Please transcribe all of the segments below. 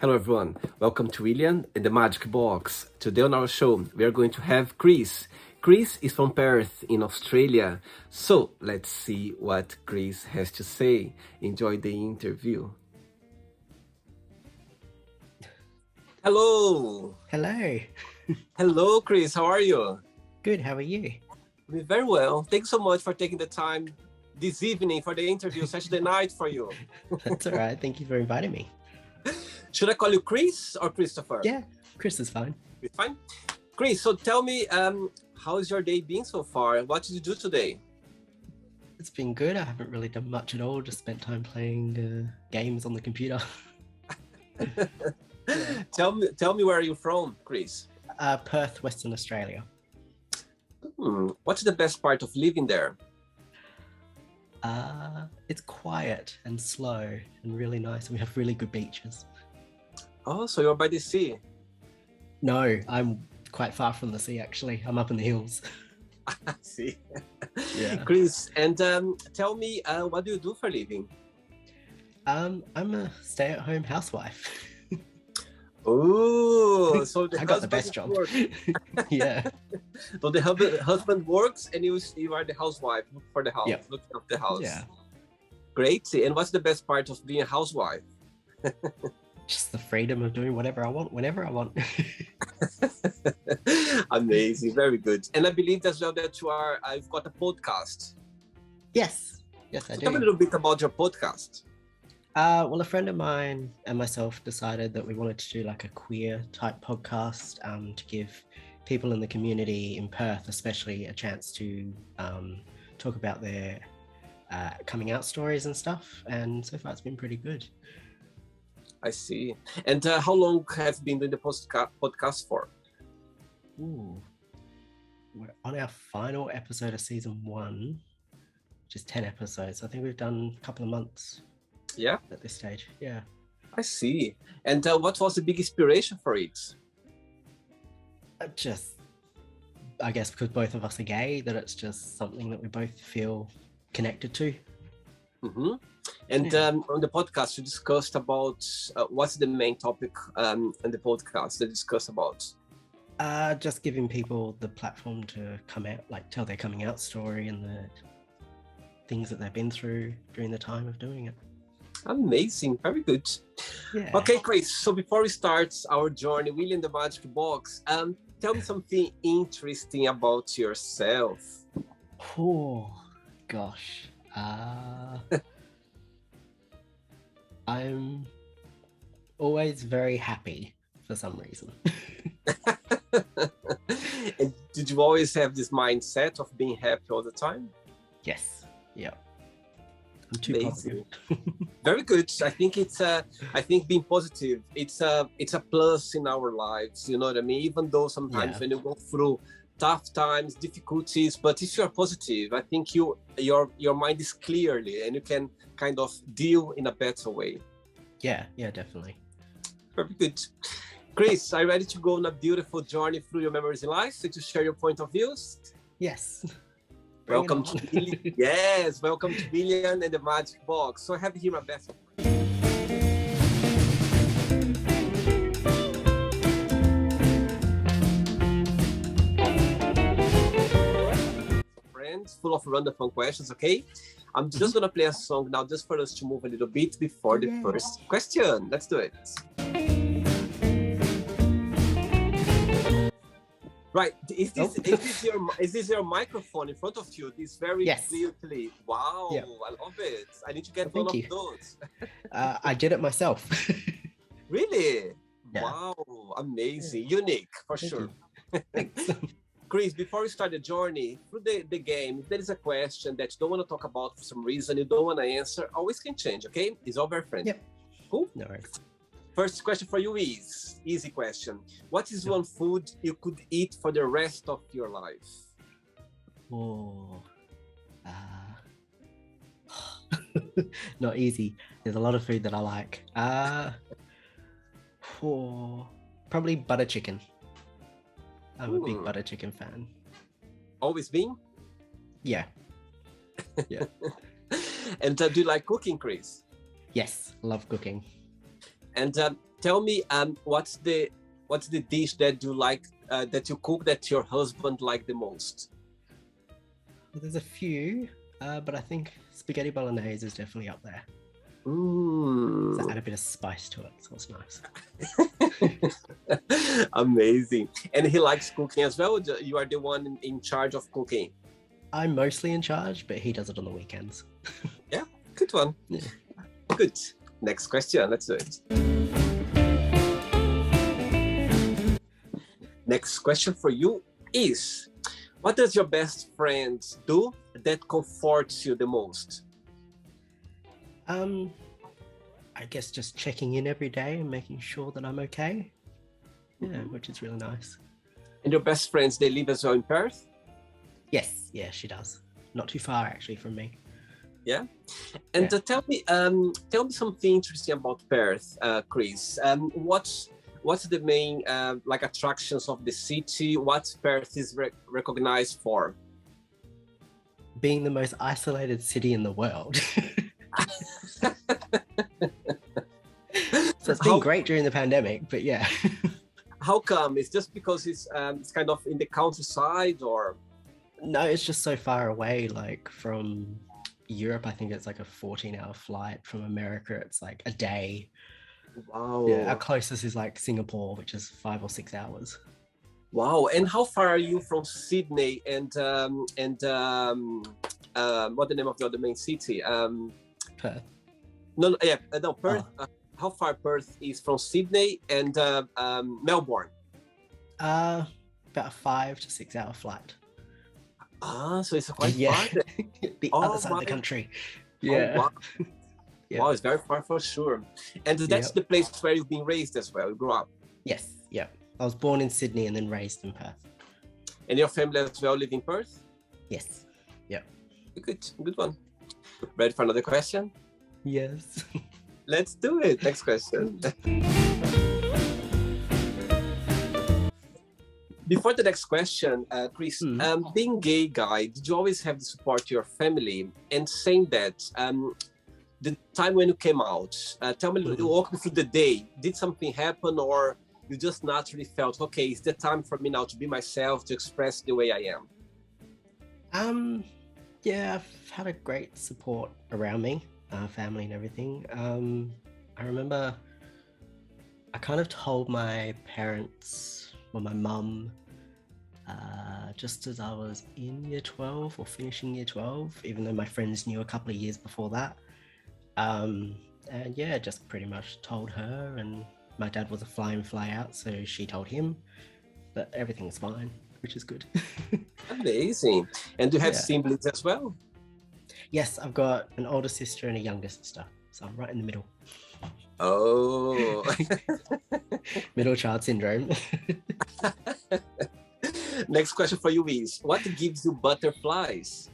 Hello everyone, welcome to William and the Magic Box. Today on our show, we are going to have Chris. Chris is from Perth in Australia. So let's see what Chris has to say. Enjoy the interview. Hello. Hello. Hello, Chris. How are you? Good. How are you? I'm very well. Thanks so much for taking the time this evening for the interview, Saturday night for you. That's all right. Thank you for inviting me. Should I call you Chris or Christopher? Yeah, Chris is fine. It's fine. Chris, so tell me, how's your day been so far? What did you do today? It's been good. I haven't really done much at all. Just spent time playing games on the computer. Tell me where are you from, Chris? Perth, Western Australia. What's the best part of living there? It's quiet and slow and really nice. We have really good beaches. Oh, so you're by the sea. No, I'm quite far from the sea, actually. I'm up in the hills. I see. Yeah. Chris, and tell me, what do you do for a living? I'm a stay-at-home housewife. Oh, so I got the best job. Yeah. So the husband works and you are the housewife for the house, Yep. looking after the house. Yeah. Great. And what's the best part of being a housewife? Just the freedom of doing whatever I want, whenever I want. Amazing. Very good. And I believe as well that you've got a podcast. Yes. Yes, I So do. tell me a little bit about your podcast. Well, a friend of mine and myself decided that we wanted to do like a queer type podcast to give people in the community in Perth, especially, a chance to talk about their coming out stories and stuff. And so far, it's been pretty good. I see. And how long have you been doing the podcast for? Ooh, we're on our final episode of season 1, which is 10 episodes. I think we've done a couple of months. Yeah, at this stage. Yeah. I see. And what was the big inspiration for it? I guess because both of us are gay, that it's just something that we both feel connected to. Mm-hmm. And on the podcast, you discussed about what's the main topic on the podcast they discuss about? Just giving people the platform to come out, like tell their coming out story and the things that they've been through during the time of doing it. Amazing, very good. Yeah. Okay, Chris, so before we start our journey, William the Magic Box, tell me something interesting about yourself. Oh, gosh. I'm always very happy for some reason. And did you always have this mindset of being happy all the time? Yes. Yeah. I'm too Amazing. positive. Very good. I think being positive, it's a plus in our lives. You know what I mean? Even though sometimes when you go through tough times, difficulties, but if you're positive, I think your mind is clearly and you can kind of deal in a better way. Yeah, definitely. Very good. Chris, are you ready to go on a beautiful journey through your memories in life to share your point of views? Yes. Welcome to welcome to William and the Magic Box. So I have here my best friends, full of random fun questions, okay? I'm just gonna play a song now just for us to move a little bit before the first question. Let's do it. Right, is this your microphone in front of you? This very clearly. Wow, yep. I love it. I need to get one of those. I did it myself. Really? Yeah. Wow, amazing, unique for sure. Chris, before we start the journey through the game, if there is a question that you don't want to talk about for some reason, you don't want to answer, always can change, okay? It's all very friendly. Yep. Cool? No worries. First question for you is, easy question. What is one food you could eat for the rest of your life? Oh, not easy. There's a lot of food that I like. Probably butter chicken. I'm a big butter chicken fan. Always been? Yeah. Yeah. And do you like cooking, Chris? Yes, love cooking. And Tell me, what's the dish that you like, that you cook, that your husband like the most? Well, there's a few, but I think spaghetti bolognese is definitely up there. Mm. So add a bit of spice to it, so it's nice. Amazing. And he likes cooking as well? You are the one in charge of cooking? I'm mostly in charge, but he does it on the weekends. Yeah, good one. Yeah. Good. Next question. Let's do it. Next question for you is, what does your best friend do that comforts you the most? I guess just checking in every day and making sure that I'm okay. Yeah, which is really nice. And your best friends, they live as well in Perth? Yes, yeah, she does. Not too far actually from me. Yeah. And tell me something interesting about Perth, Chris. What's the main like attractions of the city? What Perth is recognized for? Being the most isolated city in the world. So it's been great during the pandemic, but yeah. How come? It's just because it's kind of in the countryside, or? No, it's just so far away, like from Europe. I think it's like a 14-hour flight. From America, it's like a day. Wow. Yeah, our closest is like Singapore, which is 5 or 6 hours. Wow. And how far are you from Sydney and what's the name of the other main city? Perth. No, Perth. Oh. How far Perth is from Sydney and Melbourne? About a 5 to 6 hour flight. So it's quite far. The other side of the country. Yeah. Oh, wow. Yeah. Wow, it's very far for sure. And that's the place where you've been raised as well. You grew up. Yes. Yeah. I was born in Sydney and then raised in Perth. And your family as well live in Perth? Yes. Yeah. Good one. Ready for another question? Yes. Let's do it. Next question. Before the next question, Chris, being gay guy, did you always have the support of your family? And saying that, the time when you came out, tell me, walk me through the day. Did something happen, or you just naturally felt, okay, it's the time for me now to be myself, to express the way I am? Yeah, I've had a great support around me, family and everything. I remember I kind of told my parents, or my mum, just as I was in year 12 or finishing year 12, even though my friends knew a couple of years before that. And yeah, just pretty much told her, and my dad was a fly in, fly out, so she told him, but everything's fine, which is good. Amazing. And do you have siblings as well? Yes, I've got an older sister and a younger sister, so I'm right in the middle. Oh. Middle child syndrome. Next question for you is, what gives you butterflies?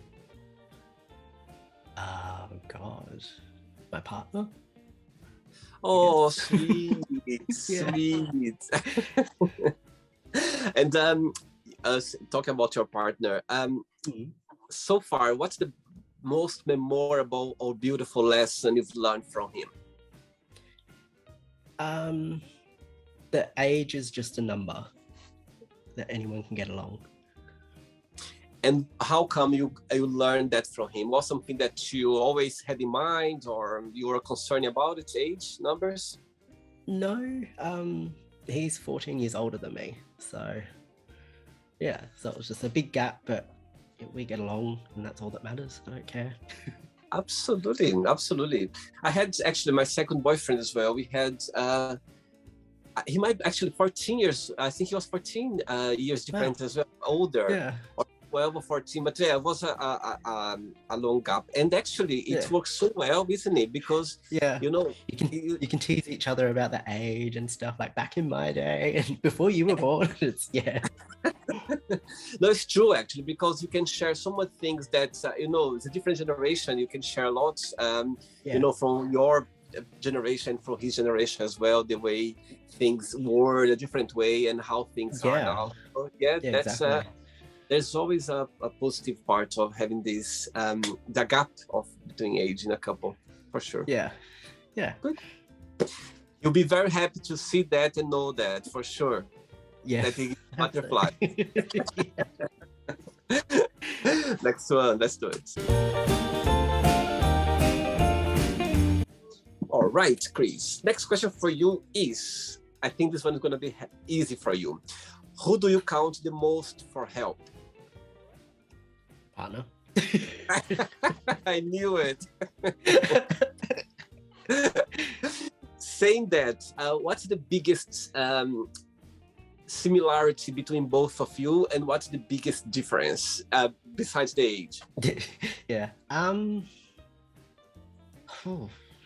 Oh God, my partner. Oh, sweet, sweet. And talking about your partner, so far, what's the most memorable or beautiful lesson you've learned from him? The age is just a number, that anyone can get along. And how come you learned that from him? Was something that you always had in mind, or you were concerned about its age numbers? No, he's 14 years older than me, so yeah, so it was just a big gap, but we get along, and that's all that matters. I don't care. Absolutely. I had actually my second boyfriend as well. We had he might actually 14 years. I think he was 14 years different as well, older. Yeah. Or 12 or 14, but yeah, it was a long gap, and actually it works so well, isn't it? Because you know, you can tease each other about the age and stuff, like back in my day and before you were born. No, it's true actually, because you can share so much things that you know, it's a different generation. You can share lots, you know, from your generation, from his generation as well, the way things were a different way and how things are now. So, that's exactly. There's always a positive part of having this the gap of between age in a couple, for sure. Yeah. Good. You'll be very happy to see that and know that for sure. Yeah. That you butterfly. Next one, let's do it. All right, Chris. Next question for you is, I think this one is going to be easy for you. Who do you count the most for help? Partner. I knew it. Saying that, what's the biggest similarity between both of you, and what's the biggest difference besides the age? Yeah.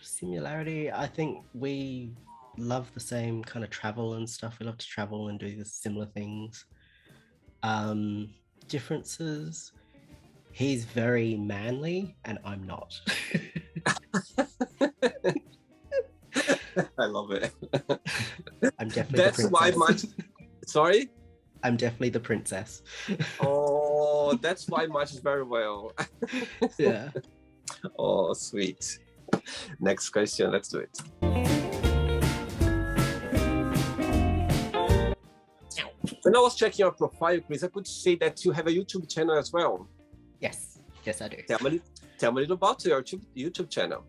Similarity, I think we love the same kind of travel and stuff. We love to travel and do the similar things. Differences, he's very manly and I'm not. I love it. I'm definitely That's the why princess. Sorry? I'm definitely the princess. Oh, that's why matches very well. Yeah. Oh, sweet. Next question, let's do it. When I was checking your profile, Chris, I could see that you have a YouTube channel as well. Yes, I do. Tell me a little about your YouTube channel.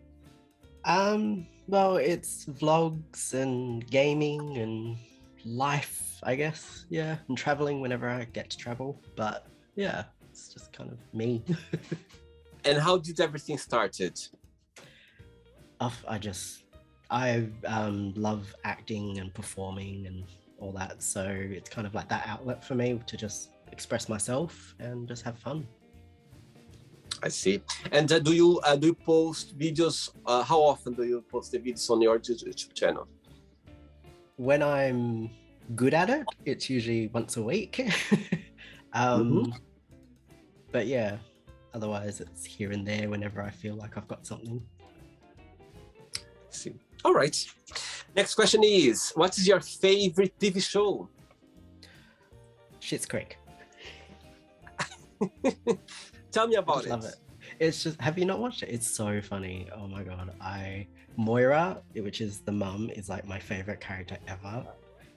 Well, it's vlogs and gaming and life, I guess. Yeah, and traveling whenever I get to travel. But yeah, it's just kind of me. And how did everything started? I love acting and performing and all that. So it's kind of like that outlet for me to just express myself and just have fun. I see. And do you post videos? How often do you post the videos on your YouTube channel? When I'm good at it, it's usually once a week. But yeah, otherwise it's here and there whenever I feel like I've got something. I see. All right. Next question is, what is your favorite TV show? Schitt's Creek. Tell me about it. Love it. It's just, have you not watched it? It's so funny. Oh my God. Moira, which is the mum, is like my favorite character ever.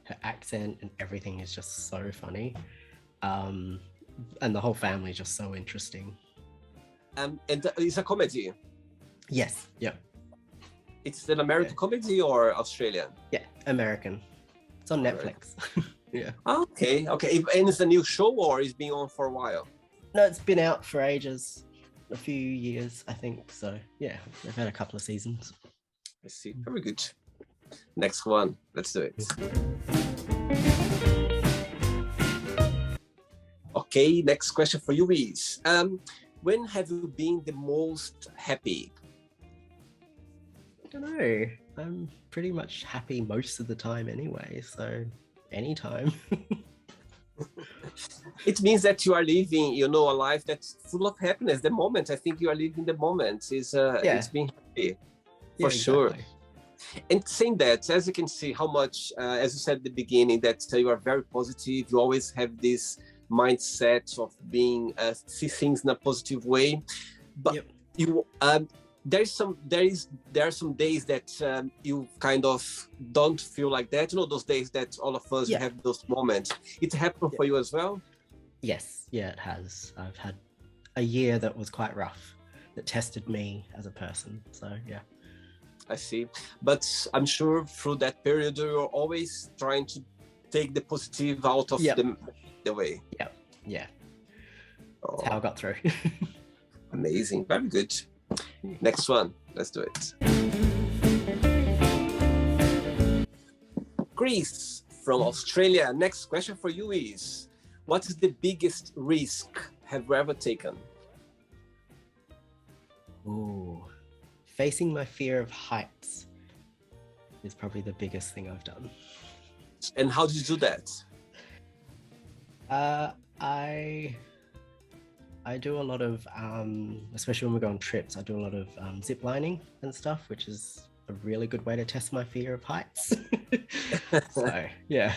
Her accent and everything is just so funny. And the whole family is just so interesting. And it's a comedy? Yes. Yeah. It's an American comedy or Australian? Yeah, American. It's on Netflix. Yeah. Okay. And it's a new show or it's been on for a while? No, it's been out for ages. A few years, I think. So yeah, they've had a couple of seasons. I see. Very good. Next one. Let's do it. Okay, next question for you is, when have you been the most happy? I don't know. I'm pretty much happy most of the time anyway, so anytime. It means that you are living, a life that's full of happiness. The moment, I think you are living the moment. It's being happy, for sure. Exactly. And saying that, as you can see how much, as you said at the beginning, that you are very positive. You always have this mindset of being, see things in a positive way. But you, there are some days that you kind of don't feel like that. Those days that all of us have those moments. It happened for you as well? Yes, yeah, it has. I've had a year that was quite rough, that tested me as a person. So yeah. I see. But I'm sure through that period, you're always trying to take the positive out of the way. Yeah. That's how I got through. Amazing. Very good. Next one. Let's do it. Chris from Australia. Next question for you is, what is the biggest risk have you ever taken? Ooh. Facing my fear of heights is probably the biggest thing I've done. And how did you do that? I do a lot of, especially when we go on trips, I do a lot of zip lining and stuff, which is a really good way to test my fear of heights. So, yeah.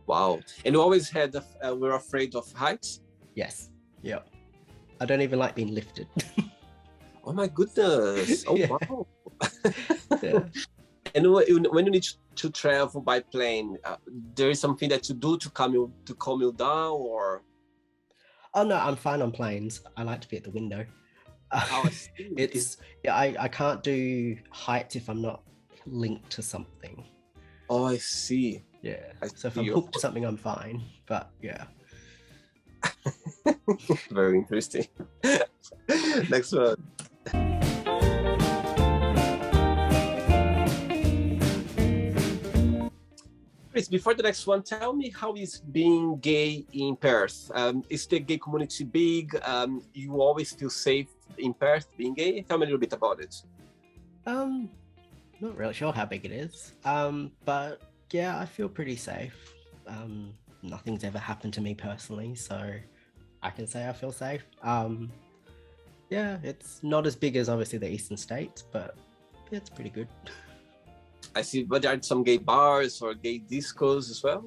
Wow. And you always had, we're afraid of heights? Yes. Yep. I don't even like being lifted. Oh my goodness. Oh, wow. Yeah. And when you need to travel by plane, there is something that you do to calm you down, or? Oh no, I'm fine on planes. I like to be at the window. Oh, I see. I can't do heights if I'm not linked to something. Oh, I see. Yeah. I So if see. I'm hooked to something, I'm fine. But yeah. Very interesting. Next one. Chris, before the next one, tell me how is being gay in Perth? Is the gay community big? You always feel safe in Perth being gay? Tell me a little bit about it. Not really sure how big it is. But yeah, I feel pretty safe. Nothing's ever happened to me personally, so I can say I feel safe. Yeah, it's not as big as obviously the eastern states, but it's pretty good. I see, but there are some gay bars or gay discos as well?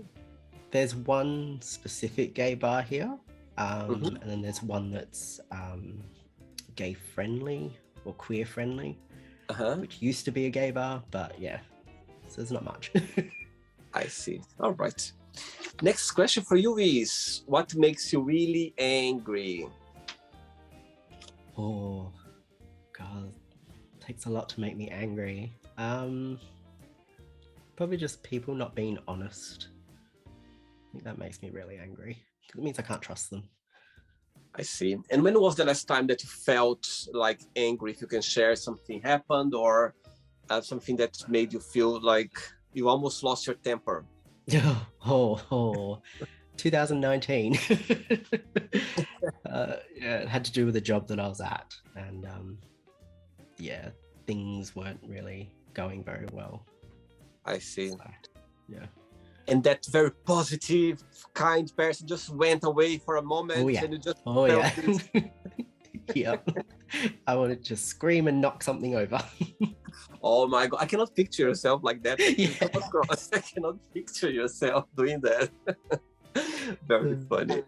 There's one specific gay bar here, and then there's one that's gay friendly or queer friendly, which used to be a gay bar, but yeah, so there's not much. I see. All right. Next question for you is, what makes you really angry? Oh, God, it takes a lot to make me angry. Probably just people not being honest. I think that makes me really angry. It means I can't trust them. I see. And when was the last time that you felt like angry? If you can share, something happened or something that made you feel like you almost lost your temper? 2019. Yeah, it had to do with the job that I was at, and yeah, things weren't really going very well. I see. So, yeah. And that very positive, kind person just went away for a moment. Oh yeah. And you just yeah. Yeah. I wanted to scream and knock something over. Oh my God, I cannot picture yourself like that. Yeah. I cannot picture yourself doing that. Very funny.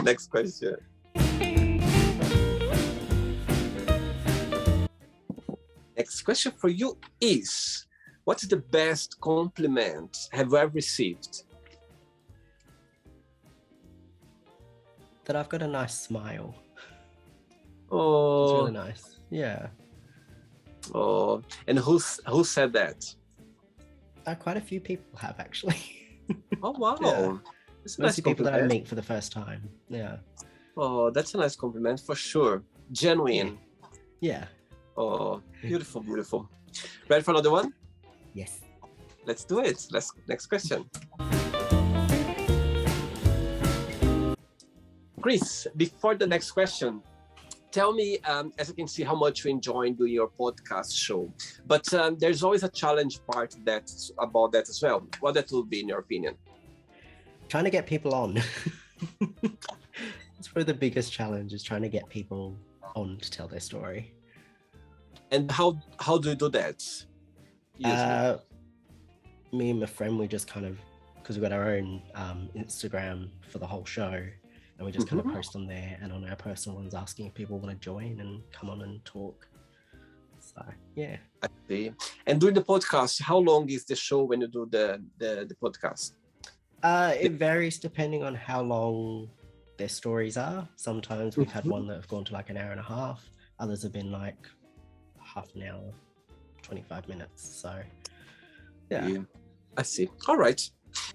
Next question. Next question for you is, what's the best compliment have you ever received? That I've got a nice smile. Oh, it's really nice. Yeah. Oh, and who said that? Quite a few people have actually. Oh wow. Yeah. That's Mostly people that I meet for the first time. Yeah. Oh, that's a nice compliment for sure. Genuine. Yeah. Oh, beautiful, beautiful. Ready for another one? Yes. Let's do it. Next question. Chris, before the next question, tell me, as you can see, how much you enjoy doing your podcast show. But there's always a challenge part about that as well. What that will be, in your opinion? Trying to get people on. It's probably the biggest challenge, is trying to get people on to tell their story. And how do you do that? Me and my friend, we just kind of, because we've got our own Instagram for the whole show, and we just kind of post on there and on our personal ones, asking if people want to join and come on and talk. So yeah. I see. And during the podcast, how long is the show when you do the podcast? It varies depending on how long their stories are. Sometimes we've had one that have gone to like an hour and a half. Others have been like half an hour, 25 minutes. So yeah. I see. All right.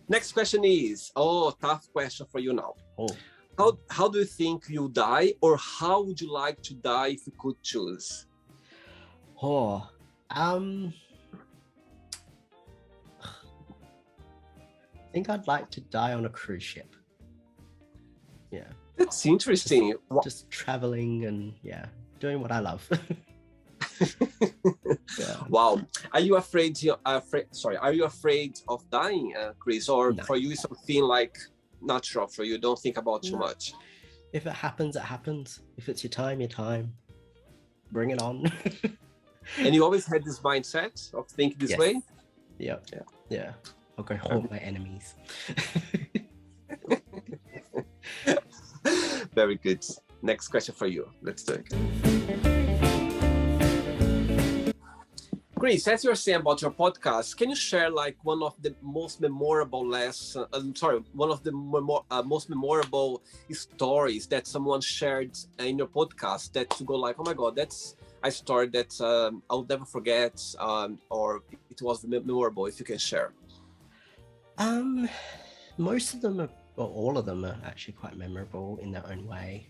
Next question is, tough question for you now. How do you think you'll die, or how would you like to die if you could choose? I think I'd like to die on a cruise ship. Yeah. That's interesting. Just traveling and doing what I love. Yeah. Wow. Are you afraid of dying, Chris? Or no. For you, something like natural for you? Don't think about too much. If it happens, it happens. If it's your time, your time. Bring it on. And you always had this mindset of thinking this way? Yeah. I'll go haunt my enemies. Very good. Next question for you. Let's do it. Chris, as you're saying about your podcast, can you share like one of the most memorable one of the most memorable stories that someone shared in your podcast that you go like, oh my God, that's a story that I'll never forget, or it was memorable, if you can share. Most of them are, or all of them are actually quite memorable in their own way.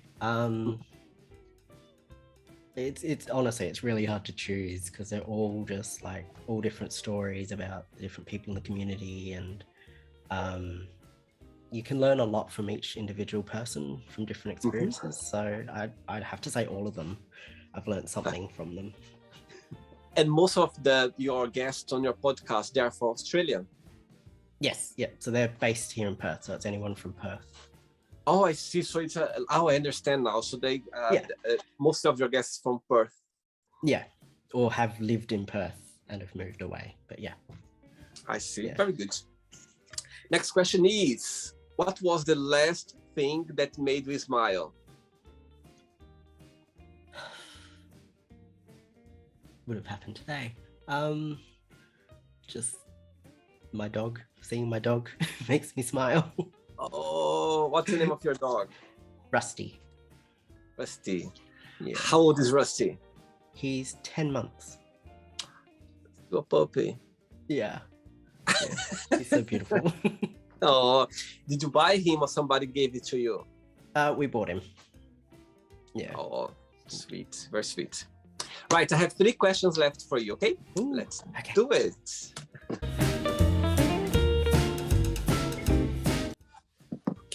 It's honestly, it's really hard to choose because they're all just like all different stories about different people in the community, and you can learn a lot from each individual person from different experiences. So I'd have to say all of them. I've learned something from them. And most of your guests on your podcast, they are from Australia. Yes, yeah. So they're based here in Perth. So it's anyone from Perth. Oh, I see. So it's I understand now. So they, most of your guests from Perth. Yeah, or have lived in Perth and have moved away. But yeah, I see. Yeah. Very good. Next question is: what was the last thing that made you smile? Would have happened today. Just my dog. Seeing my dog makes me smile. Oh, what's the name of your dog? Rusty. Rusty. Yeah. How old is Rusty? He's 10 months. A puppy. Yeah. He's so beautiful. Oh, did you buy him or somebody gave it to you? We bought him. Yeah. Oh, sweet. Very sweet. Right, I have 3 questions left for you, okay? Ooh, let's do it.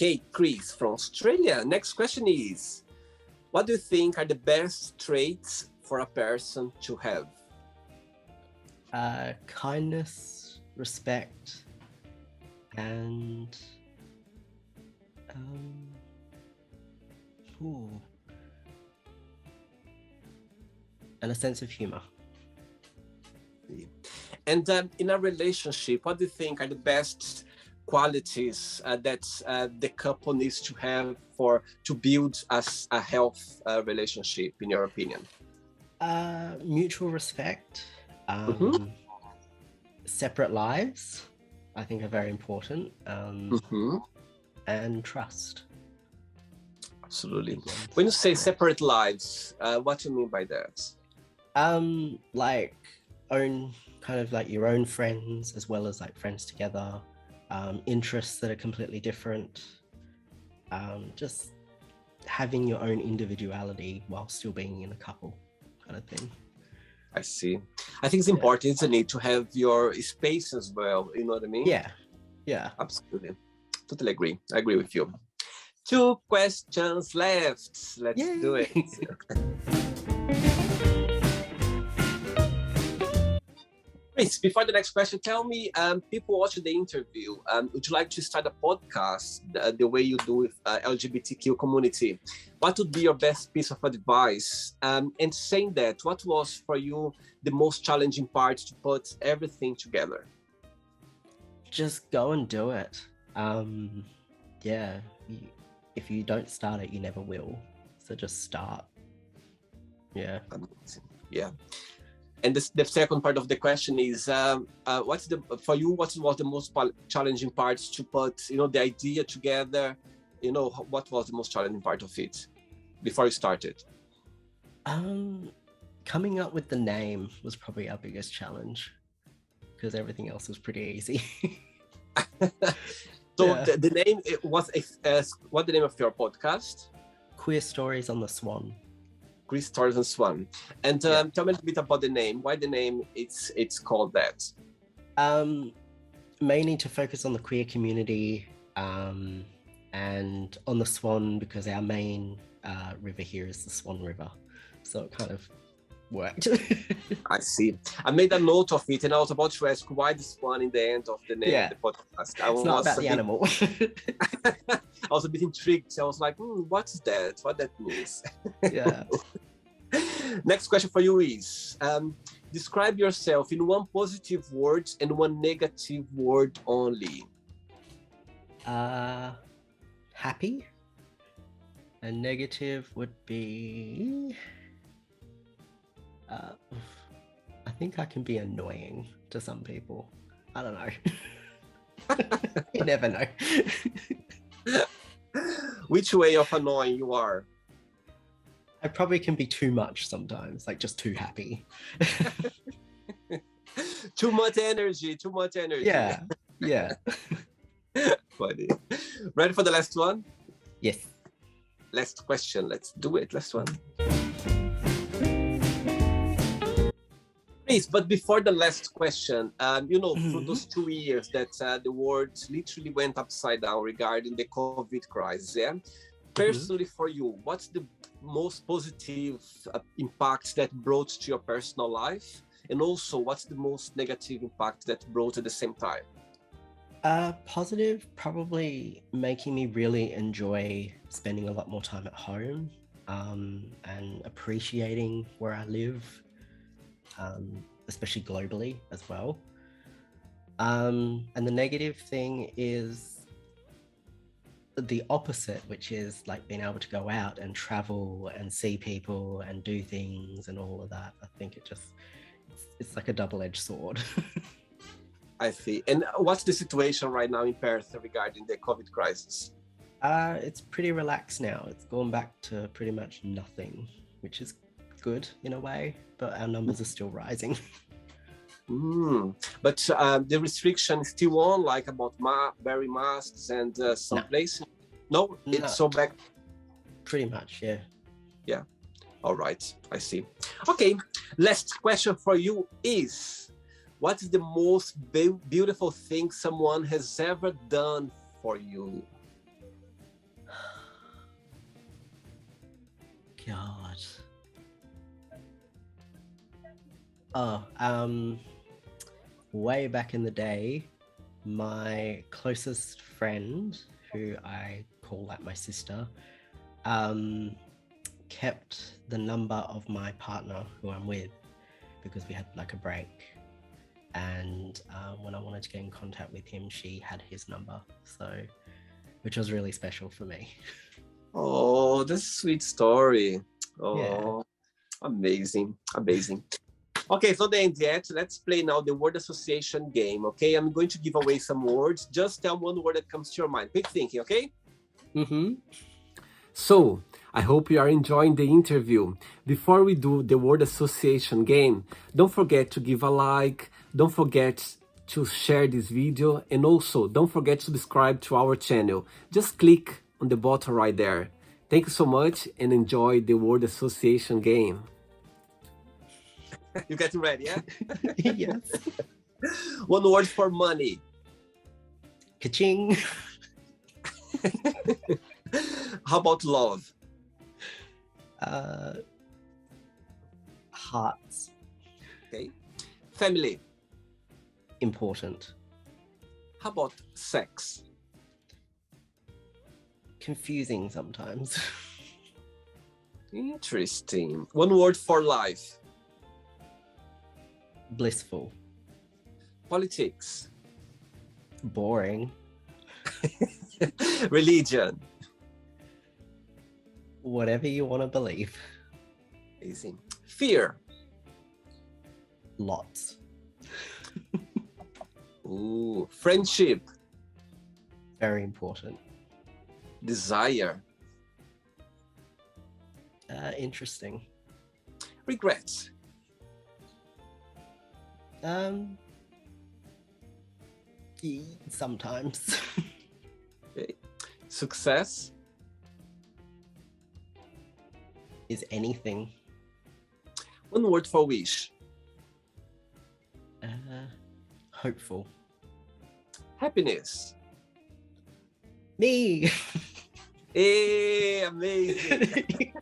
Okay, Chris from Australia. Next question is, what do you think are the best traits for a person to have? Kindness, respect, and and a sense of humor. And in a relationship, what do you think are the best qualities that the couple needs to have to build a health relationship, in your opinion? Mutual respect, separate lives, I think are very important, and trust. Absolutely. When you say separate lives, what do you mean by that? Like your own friends as well as like friends together, interests that are completely different, just having your own individuality while still being in a couple kind of thing. I see. I think it's important, isn't it, to have your space as well, you know what I mean? Yeah. Absolutely. Totally agree. I agree with you. 2 questions left. Let's do it. Before the next question, tell me, people watching the interview, would you like to start a podcast the way you do with LGBTQ community? What would be your best piece of advice? And saying that, what was for you the most challenging part to put everything together? Just go and do it. If you don't start it, you never will. So just start. Yeah. And the second part of the question is, what was the most challenging part to put, the idea together? What was the most challenging part of it before you started? Coming up with the name was probably our biggest challenge, because everything else was pretty easy. So the name was what the name of your podcast? Queer Stories on the Swan. Chris Tierney and Swan. And tell me a little bit about the name. Why the name it's called that? Mainly to focus on the queer community, and on the Swan because our main river here is the Swan River. So it kind of worked. I see. I made a note of it, and I was about to ask why the swan in the end of the name of the podcast. It's not about the animal. I was a bit intrigued. I was like, what's that? What that means? Yeah. Next question for you is, describe yourself in 1 positive word and 1 negative word only. Happy. And negative would be, I think I can be annoying to some people. I don't know. You never know. Which way of annoying you are? I probably can be too much sometimes, like just too happy. Too much energy, too much energy. Yeah, yeah. Funny. Ready for the last one? Yes. Last question. Let's do it. Last one. Please, but before the last question, through those 2 years that the world literally went upside down regarding the COVID crisis, yeah? Personally for you, what's the most positive impact that brought to your personal life? And also, what's the most negative impact that brought at the same time? Positive, probably making me really enjoy spending a lot more time at home and appreciating where I live, especially globally as well. And the negative thing is the opposite, which is like being able to go out and travel and see people and do things and all of that. I think it's like a double-edged sword. I see. And what's the situation right now in Perth regarding the COVID crisis? It's pretty relaxed now. It's gone back to pretty much nothing, which is good in a way, but our numbers are still rising. But the restriction is still on, like about wearing masks and some places? No, it's so back? Pretty much, yeah. Yeah. All right. I see. Okay. Last question for you is, what is the most beautiful thing someone has ever done for you? God. Oh, way back in the day, my closest friend, who I call like my sister, kept the number of my partner who I'm with because we had like a break. And when I wanted to get in contact with him, she had his number, which was really special for me. Oh, that's a sweet story. Oh, yeah. Amazing. Okay, so the end yet. Let's play now the word association game, okay? I'm going to give away some words. Just tell one word that comes to your mind. Quick thinking, okay? So, I hope you are enjoying the interview. Before we do the word association game, don't forget to give a like, don't forget to share this video, and also don't forget to subscribe to our channel. Just click on the button right there. Thank you so much and enjoy the word association game. You getting ready, yeah? Yes. One word for money. Ka-ching. How about love? Hearts. Okay. Family. Important. How about sex? Confusing sometimes. Interesting. One word for life. Blissful. Politics. Boring. Religion. Whatever you want to believe. Amazing. Fear. Lots. Ooh. Friendship. Very important. Desire. Interesting. Regrets. Sometimes. Okay. Success. Is anything. One word for wish. Hopeful. Happiness. Me. Hey, amazing.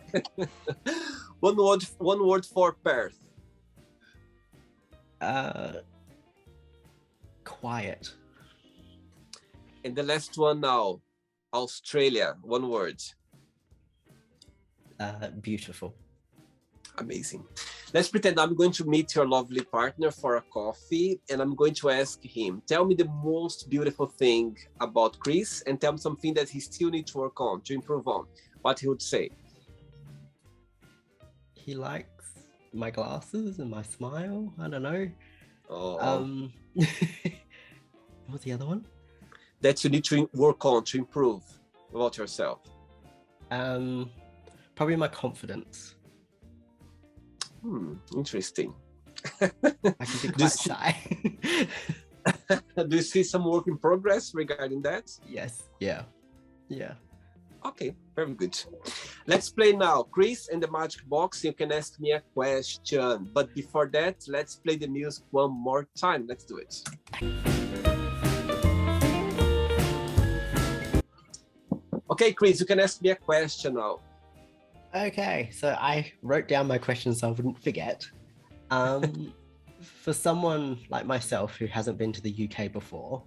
One word for Perth. Quiet. And the last one now, Australia. One word. Beautiful. Amazing. Let's pretend I'm going to meet your lovely partner for a coffee, and I'm going to ask him, tell me the most beautiful thing about Chris, and tell me something that he still needs to work on, to improve on. What he would say. He likes my glasses and my smile. I don't know. Oh. What was the other one? That you need to work on to improve about yourself. Probably my confidence. Interesting. I can be quite shy. Do you see some work in progress regarding that? Yes. Yeah. Okay, very good. Let's play now. Chris, in the magic box, you can ask me a question. But before that, let's play the music one more time. Let's do it. Okay, Chris, you can ask me a question now. Okay, so I wrote down my questions so I wouldn't forget. For someone like myself who hasn't been to the UK before,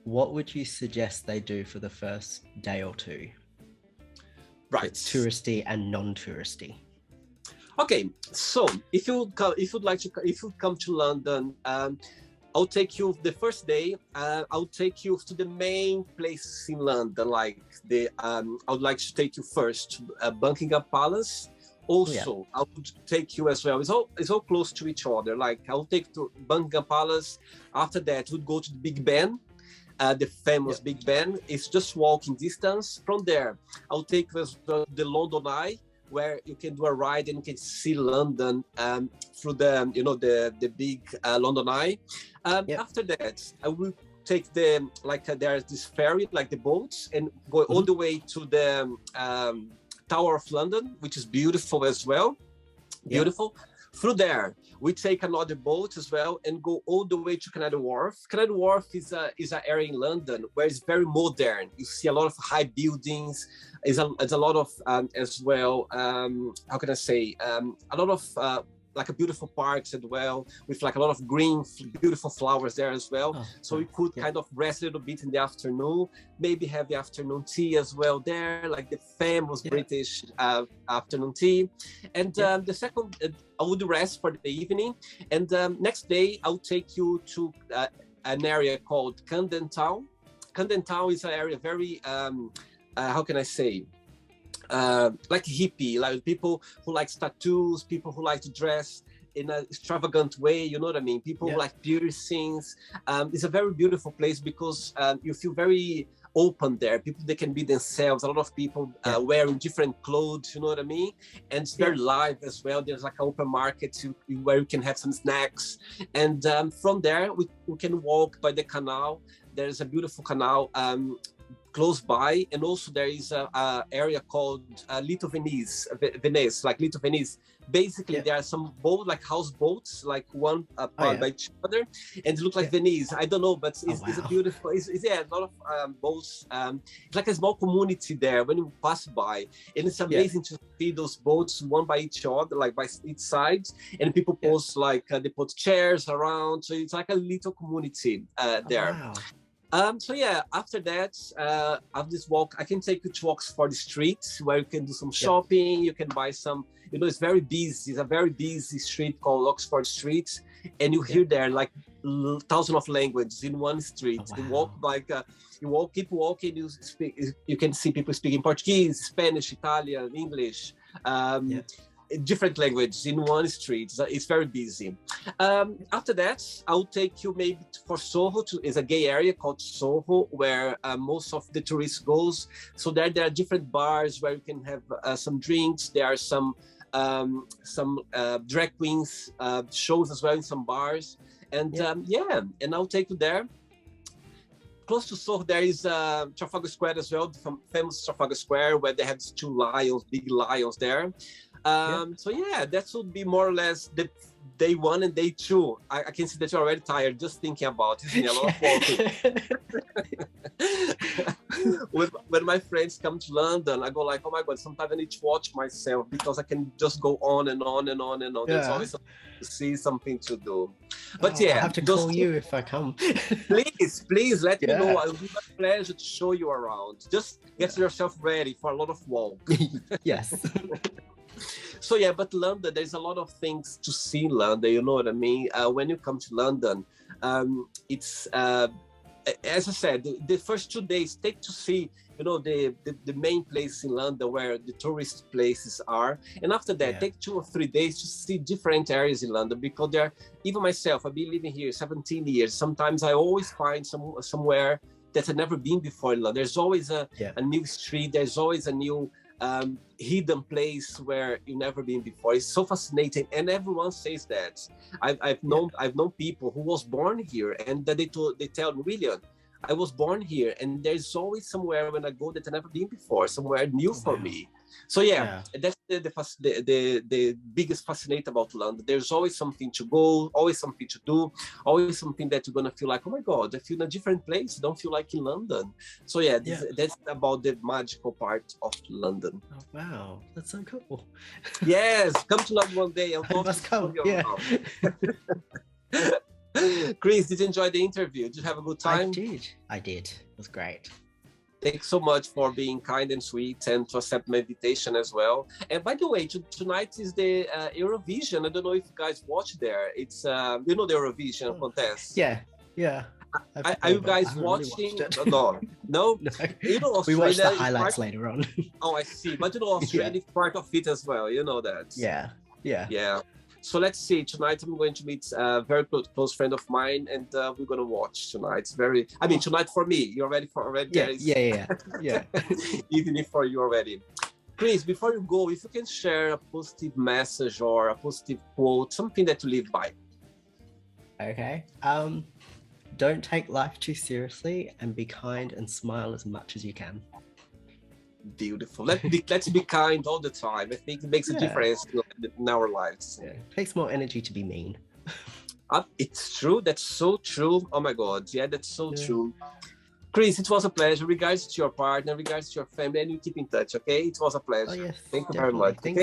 what would you suggest they do for the first day or two? Right. Touristy and non-touristy. Okay, so if you'd come to London, I'll take you the first day. I'll take you to the main places in London, like I would like to take you first to Buckingham Palace. Also, I would take you as well. It's all close to each other. Like I'll take to Buckingham Palace. After that, we'd go to the Big Ben. The famous Big Ben. It's just walking distance. From there, I'll take you to the London Eye, where you can do a ride and you can see London through the big London Eye. After that, I will take there's this ferry, like the boats, and go all the way to the Tower of London, which is beautiful as well. Beautiful. Through there, we take another boat as well and go all the way to Canary Wharf. Canary Wharf is an area in London where it's very modern. You see a lot of high buildings. There's a lot of as well. How can I say? A lot of like a beautiful parks as well, with like a lot of green, beautiful flowers there as well. So we could kind of rest a little bit in the afternoon, maybe have the afternoon tea as well there, like the famous British afternoon tea. And the second, I would rest for the evening. And next day, I'll take you to an area called Camden Town. Camden Town is an area very, how can I say? Like hippie, like people who like tattoos, people who like to dress in an extravagant way, you know what I mean? People who like piercings. It's a very beautiful place because you feel very open there. People, they can be themselves. A lot of people wearing different clothes, you know what I mean? And it's very live as well. There's like an open market where you can have some snacks. And from there, we can walk by the canal. There's a beautiful canal close by, and also there is a area called Little Venice, like Little Venice. Basically, there are some boats, like houseboats, like one by each other, and it looks like Venice. I don't know, but it's a beautiful. It's a lot of boats. It's like a small community there when you pass by, and it's amazing to see those boats one by each other, like by each side, and people post like they put chairs around, so it's like a little community there. Wow. So after that, after this walk, I can take you to Oxford Street, where you can do some shopping. You can buy some, it's very busy. It's a very busy street called Oxford Street, and you hear there like thousands of languages in one street. You walk like keep walking. You can see people speaking Portuguese, Spanish, Italian, English. Different languages in one street. It's very busy. After that, I'll take you maybe for Soho. It's a gay area called Soho, where most of the tourists goes. So there are different bars where you can have some drinks. There are some drag queens shows as well in some bars. And and I'll take you there. Close to Soho, there is Trafalgar Square as well, the famous Trafalgar Square, where they have these two lions, big lions there. So that would be more or less the day one and day two. I can see that you're already tired just thinking about it. A lot of walking. When my friends come to London, I go like, oh my God, sometimes I need to watch myself because I can just go on and on and on and on. There's always something to see, something to do. But I have to call you if I come. Please let me know. It will be my pleasure to show you around. Just get yourself ready for a lot of walk. Yes. So but London, there's a lot of things to see in London, you know what I mean? When you come to London, it's as I said, the first 2 days take to see, the main place in London where the tourist places are, and after that take 2 or 3 days to see different areas in London, because there, even myself, I've been living here 17 years. Sometimes I always find somewhere that I've never been before in London. There's always a new street. There's always a new hidden place where you've never been before. It's so fascinating, and everyone says that. I've known people who was born here, and that they tell me, William, I was born here, and there's always somewhere when I go that I've never been before, somewhere new for me. So that's the biggest fascinating about London. There's always something to go, always something to do, always something that you're gonna feel like, oh my God, I feel in a different place. I don't feel like in London. So that's about the magical part of London. Oh, wow, that's so cool. Yes, come to London one day. I must come. Yeah. Chris, did you enjoy the interview? Did you have a good time? I did. It was great. Thanks so much for being kind and sweet, and to accept my invitation as well. And by the way, tonight is the Eurovision. I don't know if you guys watch there. It's the Eurovision contest. Yeah. Are you guys watching? Really no. No. We watched the highlights later on. Oh, I see. But Australia is part of it as well. You know that. Yeah. So let's see. Tonight I'm going to meet a very close friend of mine, and we're going to watch tonight. Tonight for me. You're ready for already? Yeah. Evening for you already. Chris, before you go, if you can share a positive message or a positive quote, something that you live by. Okay. Don't take life too seriously, and be kind and smile as much as you can. Beautiful. Let's be kind all the time. I think it makes a difference in our lives. Yeah. It takes more energy to be mean. It's true. That's so true. Oh my God. Yeah, that's so true. Chris, it was a pleasure. Regards to your partner, regards to your family, and you keep in touch, okay? It was a pleasure. Oh, yes, Thank you very much. Thank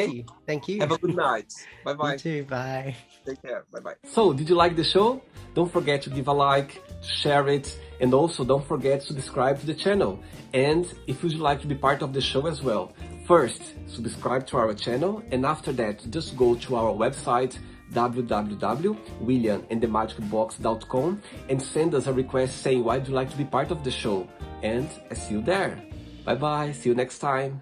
you. Have a good night. Bye-bye. You too. Bye. Take care. Bye-bye. So, did you like the show? Don't forget to give a like, to share it, and also don't forget to subscribe to the channel. And if you'd like to be part of the show as well, first, subscribe to our channel, and after that, just go to our website, www.williamandthemagicbox.com, and send us a request saying why you'd like to be part of the show. And I see you there. Bye-bye. See you next time.